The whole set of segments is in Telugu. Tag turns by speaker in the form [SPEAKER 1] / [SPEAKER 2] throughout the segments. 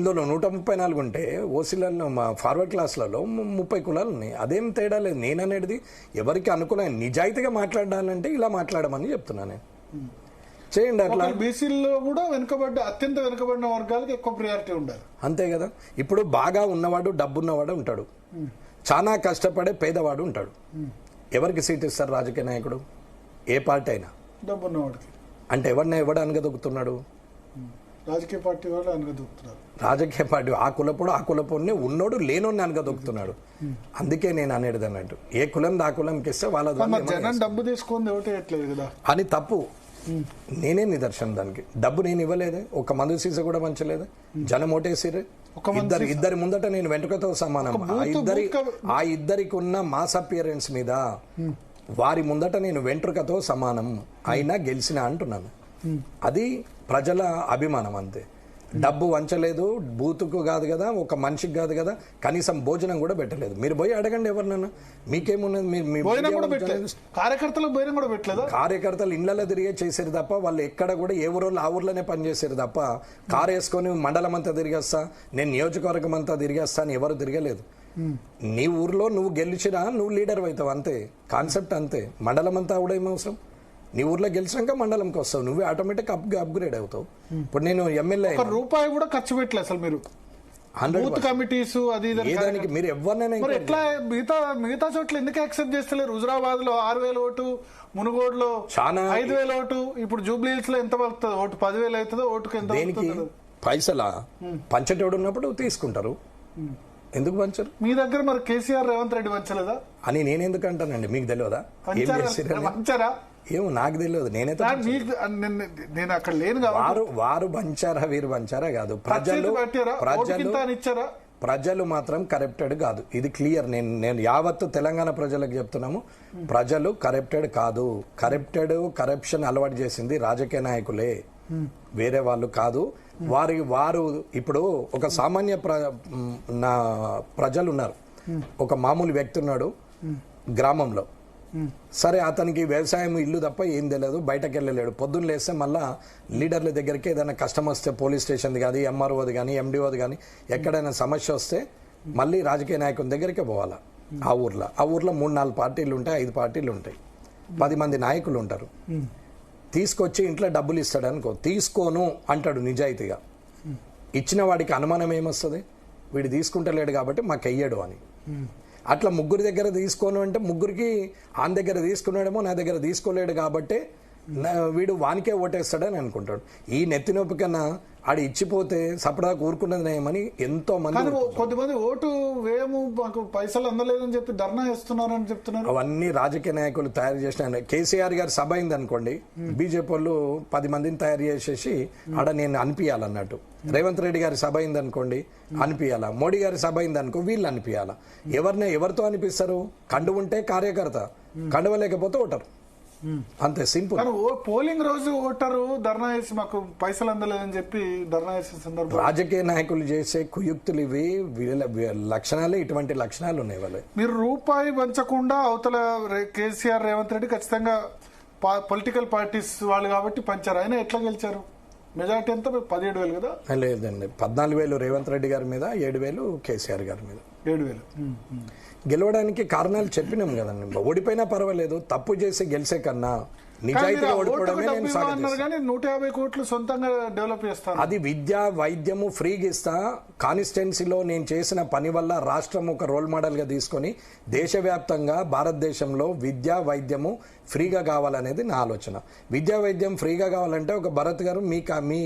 [SPEAKER 1] ఇందులో 134 ఉంటే ఓసీలలో మా ఫార్వర్డ్ క్లాస్లలో 30 కులాలు ఉన్నాయి. అదేం తేడా లేదు. నేననేది ఎవరికి అనుకూలమైన నిజాయితీగా మాట్లాడాలంటే ఇలా మాట్లాడమని చెప్తున్నాను నేను. చేయండి అట్లా.
[SPEAKER 2] బీసీల్లో కూడా అత్యంత వెనుకబడిన వర్గాలకు ఎక్కువ ప్రియారిటీ ఉండాలి.
[SPEAKER 1] అంతే కదా. ఇప్పుడు బాగా ఉన్నవాడు డబ్బున్నవాడు ఉంటాడు, చాలా కష్టపడే పేదవాడు ఉంటాడు. ఎవరికి సీట్ ఇస్తారు రాజకీయ నాయకుడు? ఏ పార్టీ అయినా
[SPEAKER 2] డబ్బున్నవాడికి.
[SPEAKER 1] అంటే ఎవడు అనగదొక్కుతున్నాడు?
[SPEAKER 2] రాజకీయ పార్టీ వాళ్ళు అనగదొక్కుతున్నారు.
[SPEAKER 1] రాజకీయ పార్టీ ఆ కులపోడిని ఉన్నోడు లేనోడిని అనగదొక్కుతున్నాడు. అందుకే నేను అనేది అన్నట్టు ఏ కులం ఆ కులంకి ఇస్తే వాళ్ళ
[SPEAKER 2] జనం డబ్బు తీసుకుంది ఓటేయట్లేదు కదా
[SPEAKER 1] అని తప్పు. నేనే నిదర్శనం దానికి. డబ్బు నేను ఇవ్వలేదే, ఒక మందు సీస కూడా మంచలేదే, జనం ఓటేసిరే. ఇద్దరి ముందట నేను వెంట్రుకతో సమానం. ఆ ఇద్దరికి ఉన్న మాస్ అపియరెన్స్ మీద వారి ముందట నేను వెంట్రుకతో సమానం అయినా గెలిచిన అంటున్నాను. అది ప్రజల అభిమానం అంతే. డబ్బు వంచలేదు, బూతుకు కాదు కదా, ఒక మనిషికి కాదు కదా, కనీసం భోజనం కూడా పెట్టలేదు. మీరు పోయి అడగండి ఎవరినన్నా, మీకేమున్నది? కార్యకర్తలు ఇళ్లలో తిరిగే చేసారు తప్ప వాళ్ళు ఎక్కడ కూడా ఏ ఊరోళ్ళు ఆ ఊర్లోనే పనిచేసారు తప్ప కారు వేసుకొని మండలం అంతా తిరిగేస్తా, నేను నియోజకవర్గం అంతా తిరిగేస్తా అని ఎవరు తిరగలేదు. నీ ఊర్లో నువ్వు గెలిచినా నువ్వు లీడర్ అవుతావు అంతే. కాన్సెప్ట్ అంతే. మండలం అంతా కూడా ఏమవసరం? నీ ఊర్లో గెలిచాక మండలంకి వస్తావు, నువ్వే ఆటోమేటిక్ అప్గ్రేడ్ అవుతావు. ఇప్పుడు నేను ఎమ్మెల్యే
[SPEAKER 2] రూపాయి కూడా ఖర్చు పెట్టలేదు అసలు మీరు. కమిటీస్ అది
[SPEAKER 1] దానికి మీరు ఎవరినైనా
[SPEAKER 2] ఎట్లా మిగతా చోట్ల ఎందుకు యాక్సెప్ట్ చేస్తలేరు? హుజురాబాద్ లో 6,000 ఓటు, మునుగోడులో 5,000 ఓటు, ఇప్పుడు జూబ్లీ హిల్స్ లో ఎంత పడుతుంది ఓటు? 10,000 అవుతుందో ఓటుకు ఎంత?
[SPEAKER 1] దేనికి పైసలా? పంచటోడు ఉన్నప్పుడు తీసుకుంటారు, ఎందుకు పంచరు?
[SPEAKER 2] మీ దగ్గర మరి కేసీఆర్ రేవంత్ రెడ్డి పంచలేదా
[SPEAKER 1] అని నేను ఎందుకు అంటానండి? మీకు తెలియదా?
[SPEAKER 2] పంచారా?
[SPEAKER 1] ఏమో నాకు తెలియదు. నేనైతే
[SPEAKER 2] నేను అక్కడ లేను.
[SPEAKER 1] వారు పంచారా వీరు పంచారా కాదు, ప్రజలు మాత్రం కరప్టెడ్ కాదు. ఇది క్లియర్. నేను యావత్తు తెలంగాణ ప్రజలకు చెప్తున్నాము, ప్రజలు కరప్టెడ్ కాదు. కరప్షన్ అలవాటు చేసింది రాజకీయ నాయకులే, వేరే వాళ్ళు కాదు. వారు ఇప్పుడు ఒక సామాన్య ప్రజలు ఉన్నారు. ఒక మామూలు వ్యక్తి ఉన్నాడు గ్రామంలో, సరే అతనికి వ్యవసాయం ఇల్లు తప్ప ఏం తెలియదు, బయటకు వెళ్ళలేడు. పొద్దున్న లేస్తే మళ్ళా లీడర్ల దగ్గరికి ఏదైనా కష్టం వస్తే పోలీస్ స్టేషన్ది కానీ ఎంఆర్ఓది కానీ ఎండిఓది కానీ ఎక్కడైనా సమస్య వస్తే మళ్ళీ రాజకీయ నాయకుని దగ్గరికి పోవాలా. ఆ ఊర్లో 3-4 పార్టీలు ఉంటాయి, 5 పార్టీలు ఉంటాయి, 10 మంది నాయకులు ఉంటారు. తీసుకొచ్చి ఇంట్లో డబ్బులు ఇస్తాడు అనుకో, తీసుకోను అంటాడు నిజాయితీగా. ఇచ్చిన వాడికి అనుమానం ఏమొస్తుంది? వీడు తీసుకుంటలేడు కాబట్టి మాకు వెయ్యడు అని. అట్లా ముగ్గురి దగ్గర తీసుకోను అంటే ముగ్గురికి ఆయన దగ్గర తీసుకున్నాడేమో, నా దగ్గర తీసుకోలేడు కాబట్టి వీడు వానికే ఓటేస్తాడని అనుకుంటాడు. ఈ నెత్తి నొప్పి కన్నా ఆడు ఇచ్చిపోతే సపడా కూరుకున్నది నయమని ఎంతో మంది.
[SPEAKER 2] కొంతమంది ఓటు వేయము, మాకు పైసలు అందలేదని చెప్పి ధర్నా చేస్తున్నారని చెప్తున్నారు.
[SPEAKER 1] అవన్నీ రాజకీయ నాయకులు తయారు చేసిన. కేసీఆర్ గారి సభ అయింది అనుకోండి, బీజేపీ వాళ్ళు 10 మందిని తయారు చేసేసి ఆడ నేను అనిపించాలన్నట్టు. రేవంత్ రెడ్డి గారి సభ అయింది అనుకోండి, అనిపించాలా. మోడీ గారి సభ అయింది అనుకో, వీళ్ళు అనిపించాలా. ఎవరితో అనిపిస్తారు? కండువ ఉంటే కార్యకర్త, కండువ లేకపోతే ఓటరు, అంతే సింపుల్.
[SPEAKER 2] పోలింగ్ రోజు ఓటరు ధర్నా చేసి మాకు పైసలు అందలేదని చెప్పి ధర్నా చేసే సందర్భం.
[SPEAKER 1] రాజకీయ నాయకులు చేసే కుయుక్తులు ఇవి, లక్షణాలే ఇటువంటి లక్షణాలు ఉన్నాయి వాళ్ళే.
[SPEAKER 2] మీరు రూపాయి పంచకుండా అవతల కేసీఆర్ రేవంత్ రెడ్డి ఖచ్చితంగా పొలిటికల్ పార్టీస్ వాళ్ళు కాబట్టి పంచారు. ఆయన ఎట్లా గెలిచారు? మెజార్టీ ఎంత? 17,000 కదా?
[SPEAKER 1] లేదండి, 14,000 రేవంత్ రెడ్డి గారి మీద, 7,000 కేసీఆర్ గారి మీద.
[SPEAKER 2] 7,000
[SPEAKER 1] గెలవడానికి కారణాలు చెప్పినాం కదండి. ఓడిపోయినా పర్వాలేదు, తప్పు చేసి గెలిచే కన్నా నిజాయితీగా ఓడిపోవడమే నేను
[SPEAKER 2] సాధిస్తాను. 150 కోట్లు సొంతంగా డెవలప్ చేస్తాను.
[SPEAKER 1] అది విద్య వైద్యము ఫ్రీగా ఇస్తా. కాన్స్టిట్యున్సీలో నేను చేసిన పని వల్ల రాష్ట్రం ఒక రోల్ మోడల్ గా తీసుకొని దేశవ్యాప్తంగా భారతదేశంలో విద్యా వైద్యము ఫ్రీగా కావాలనేది నా ఆలోచన. విద్యా వైద్యం ఫ్రీగా కావాలంటే ఒక భరత్ గారు మీ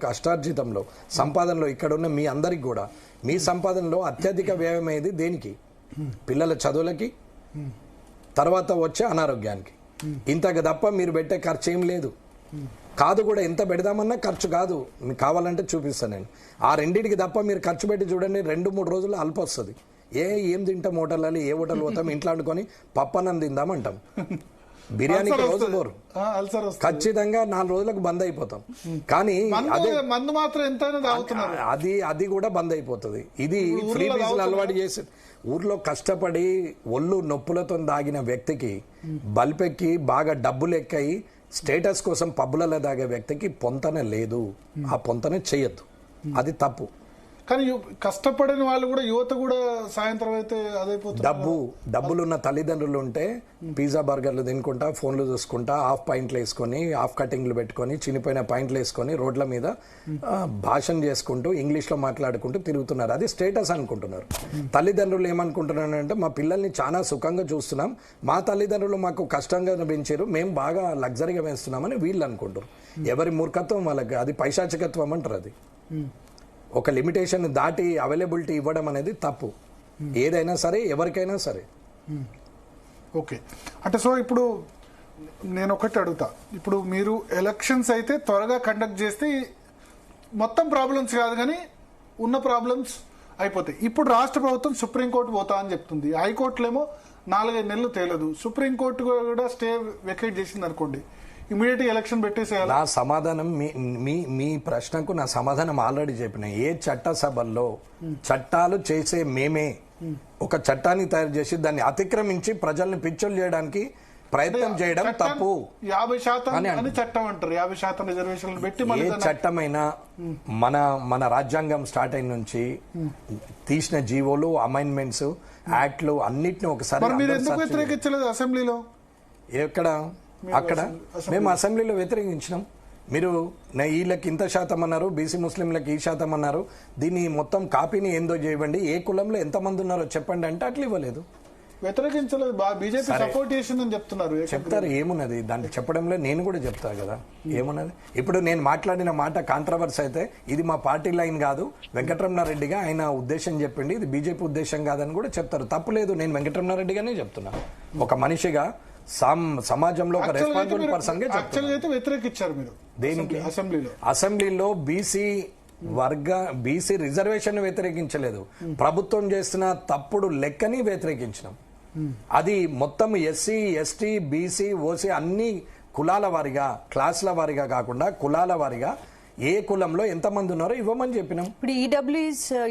[SPEAKER 1] కష్టార్జితంలో సంపాదనలో ఇక్కడున్న మీ అందరికి కూడా మీ సంపాదనలో అత్యధిక వ్యయం అయ్యేది దేనికి? పిల్లల చదువులకి, తర్వాత వచ్చే అనారోగ్యానికి. ఇంతకు తప్ప మీరు పెట్టే ఖర్చు ఏం లేదు. కాదు కూడా ఎంత పెడదామన్నా ఖర్చు కాదు. మీకు కావాలంటే చూపిస్తాను నేను. ఆ రెండింటికి తప్ప మీరు ఖర్చు పెట్టి చూడండి, 2-3 రోజులు అల్ప వస్తుంది. ఏం తింటాం హోటల్లో, ఏ హోటల్ పోతాం, ఇంట్లో వండుకొని పప్పన్నం తిందామంటాం. బిర్యానీకి రోజు పోరు, ఖచ్చితంగా 4 రోజులకు బంద్ అయిపోతాం. కానీ అదే
[SPEAKER 2] మందు మాత్రం ఎంత
[SPEAKER 1] అది కూడా బంద్ అయిపోతుంది. ఇది ఫ్రీ పీసులు అలవాటు చేసి ఊర్లో కష్టపడి ఒళ్ళు నొప్పులతో దాగిన వ్యక్తికి, బల్పెక్కి బాగా డబ్బులు ఎక్కాయి స్టేటస్ కోసం పబ్బులలో దాగే వ్యక్తికి పొంతన లేదు. ఆ పొంతన చేయొద్దు, అది తప్పు.
[SPEAKER 2] కానీ కష్టపడిన వాళ్ళు కూడా, యువత కూడా సాయంత్రం అయితే అదైపోతుంది.
[SPEAKER 1] డబ్బులున్న తల్లిదండ్రులు ఉంటే పిజ్జా బర్గర్లు తినుకుంటా, ఫోన్లు చూసుకుంటా, హాఫ్ పాయింట్లు వేసుకొని, హాఫ్ కటింగ్లు పెట్టుకొని, చినిపోయిన పాయింట్లు వేసుకొని రోడ్ల మీద భాషణ చేసుకుంటూ ఇంగ్లీష్ లో మాట్లాడుకుంటూ తిరుగుతున్నారు. అది స్టేటస్ అనుకుంటున్నారు. తల్లిదండ్రులు ఏమనుకుంటున్నారంటే మా పిల్లల్ని చాలా సుఖంగా చూస్తున్నాం, మా తల్లిదండ్రులు మాకు కష్టంగా పెంచారు, మేము బాగా లగ్జరీగా వేస్తున్నామని వీళ్ళు అనుకుంటారు. ఎవరి మూర్ఖత్వం వాళ్ళకి, అది పైశాచికత్వం అంటారు. అది ఒక లిమిటేషన్ దాటి అవైలబిలిటీ ఇవ్వడం అనేది తప్పు, ఏదైనా సరే ఎవరికైనా సరే.
[SPEAKER 2] ఓకే, అంటే సో ఇప్పుడు నేను ఒకటి అడుగుతా, ఇప్పుడు మీరు ఎలక్షన్స్ అయితే త్వరగా కండక్ట్ చేస్తే మొత్తం ప్రాబ్లమ్స్ కాదు కానీ ఉన్న ప్రాబ్లమ్స్ అయిపోతాయి. ఇప్పుడు రాష్ట్ర ప్రభుత్వం సుప్రీంకోర్టు పోతా అని చెప్తుంది, హైకోర్టులేమో 4-5 నెలలు తేలదు, సుప్రీంకోర్టు కూడా స్టే వెకేట్ చేసింది అనుకోండి, ఇమీడియట్ ఎలక్షన్ పెట్టేసేయాలి.
[SPEAKER 1] నా సమాధానం మీ ప్రశ్నకు నా సమాధానం ఆల్రెడీ చెప్పిన. ఏ చట్టసభల్లో చట్టాలు చేసే మేమే ఒక చట్టాన్ని తయారు చేసి దాన్ని అతిక్రమించి ప్రజల్ని పిచ్చోలు చేయడానికి ప్రయత్నం చేయడం తప్పు.
[SPEAKER 2] 50% అని చట్టం అంటారు, 50% రిజర్వేషన్లు పెట్టి.
[SPEAKER 1] ఏ చట్టమైనా మన రాజ్యాంగం స్టార్ట్ అయిన నుంచి తీసిన జీవోలు, అమైన్మెంట్స్, యాక్ట్లు అన్నిటిని ఒకసారి
[SPEAKER 2] మీరు ఎందుకు వ్యతిరేకించలేదు అసెంబ్లీలో?
[SPEAKER 1] ఎక్కడ? అక్కడ మేము అసెంబ్లీలో వ్యతిరేకించినాం. మీరు వీళ్ళకి ఇంత శాతం అన్నారు, బీసీ ముస్లింలకు ఈ శాతం అన్నారు, దీన్ని మొత్తం కాపీని ఏందో చేయండి, ఏ కులంలో ఎంతమంది ఉన్నారో చెప్పండి అంటే అట్లా ఇవ్వలేదు.
[SPEAKER 2] వ్యతిరేకించలేదు, బీజేపీ సపోర్ట్ చేసిందని చెప్తున్నారు.
[SPEAKER 1] చెప్తారు, ఏమున్నది దాన్ని చెప్పడంలో, నేను కూడా చెప్తా కదా ఏమున్నది. ఇప్పుడు నేను మాట్లాడిన మాట కాంట్రవర్సీ అయితే ఇది మా పార్టీ లైన్ కాదు, వెంకటరమణారెడ్డిగా ఆయన ఉద్దేశం చెప్పింది, ఇది బీజేపీ ఉద్దేశం కాదని కూడా చెప్తారు. తప్పలేదు, నేను వెంకటరమణారెడ్డిగానే చెప్తున్నా. ఒక మనిషిగా సమాజంలో ఒక రెస్పాన్సిబుల్ పర్సన్ గా
[SPEAKER 2] వ్యతిరేకించారు మీరు
[SPEAKER 1] దేనికి? అసెంబ్లీలో బీసీ రిజర్వేషన్ వ్యతిరేకించలేదు, ప్రభుత్వం చేసిన తప్పుడు లెక్కని వ్యతిరేకించినాం. అది మొత్తం ఎస్సీ, ఎస్టీ, బీసీ, ఓసీ అన్ని కులాల వారిగా, క్లాసుల వారిగా కాకుండా కులాల వారిగా ఏ కులంలో ఎంతమంది ఉన్నారో ఇవ్వమని చెప్పినాం.
[SPEAKER 3] ఇప్పుడు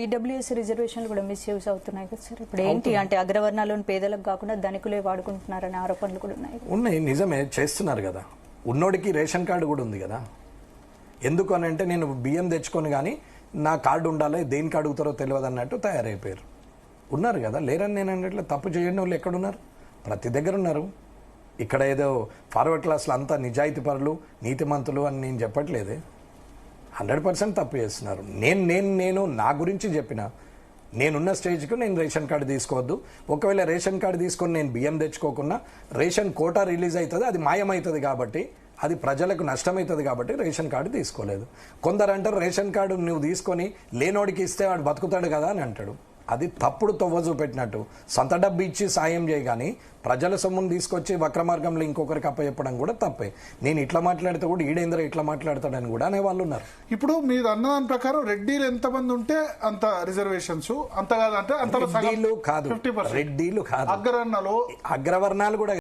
[SPEAKER 3] ఈడబ్ల్యూఎస్ రిజర్వేషన్లు కూడా మిస్యూజ్ అవుతున్నాయి కదా సార్. ఇప్పుడు ఏంటి అంటే అగ్రవర్ణాల్లోని పేదలకు కాకుండా ధనికులే వాడుకుంటున్నారనే ఆరోపణలు కూడా ఉన్నాయి.
[SPEAKER 1] నిజమే, చేస్తున్నారు కదా. ఉన్నోడికి రేషన్ కార్డు కూడా ఉంది కదా. ఎందుకు అని అంటే నేను బియ్యం తెచ్చుకొని కానీ నా కార్డు ఉండాలి, దేనికి అడుగుతారో తెలియదు అన్నట్టు తయారైపోయారు. ఉన్నారు కదా, లేరని నేను అన్నట్లు. తప్పు చేయని వాళ్ళు ఎక్కడున్నారు? ప్రతి దగ్గర ఉన్నారు. ఇక్కడ ఏదో ఫార్వర్డ్ క్లాస్లో అంతా నిజాయితీ పరులు, నీతిమంతులు అని నేను చెప్పట్లేదే. 100% తప్పు చేస్తున్నారు. నేను నా గురించి చెప్పిన, నేనున్న స్టేజ్కి నేను రేషన్ కార్డు తీసుకోవద్దు. ఒకవేళ రేషన్ కార్డు తీసుకొని నేను బియ్యం తెచ్చుకోకుండా రేషన్ కోటా రిలీజ్ అవుతుంది, అది మాయమవుతుంది కాబట్టి, అది ప్రజలకు నష్టమవుతుంది కాబట్టి రేషన్ కార్డు తీసుకోలేదు. కొందరు అంటారు రేషన్ కార్డు నువ్వు తీసుకొని లేనోడికి ఇస్తే వాడు బతుకుతాడు కదా అని అంటాడు. అది తప్పుడు తొవ్వ చూపెట్టినట్టు. సొంత డబ్బు ఇచ్చి సాయం చేయగాని ప్రజల సొమ్మును తీసుకొచ్చి వక్రమార్గంలో ఇంకొకరికి అప్పచెప్పడం కూడా తప్పే. నేను ఇట్లా మాట్లాడితే కూడా ఈడేంద్ర ఇట్లా మాట్లాడతాడని కూడా అనే వాళ్ళు ఉన్నారు.
[SPEAKER 2] ఇప్పుడు మీరు అన్నదాని ప్రకారం రెడ్డిలు ఎంతమంది ఉంటే అంత రిజర్వేషన్స్, అంత కాదంటే
[SPEAKER 1] రెడ్డిలు కాదు,
[SPEAKER 2] అగ్రవర్ణాలు
[SPEAKER 1] కూడా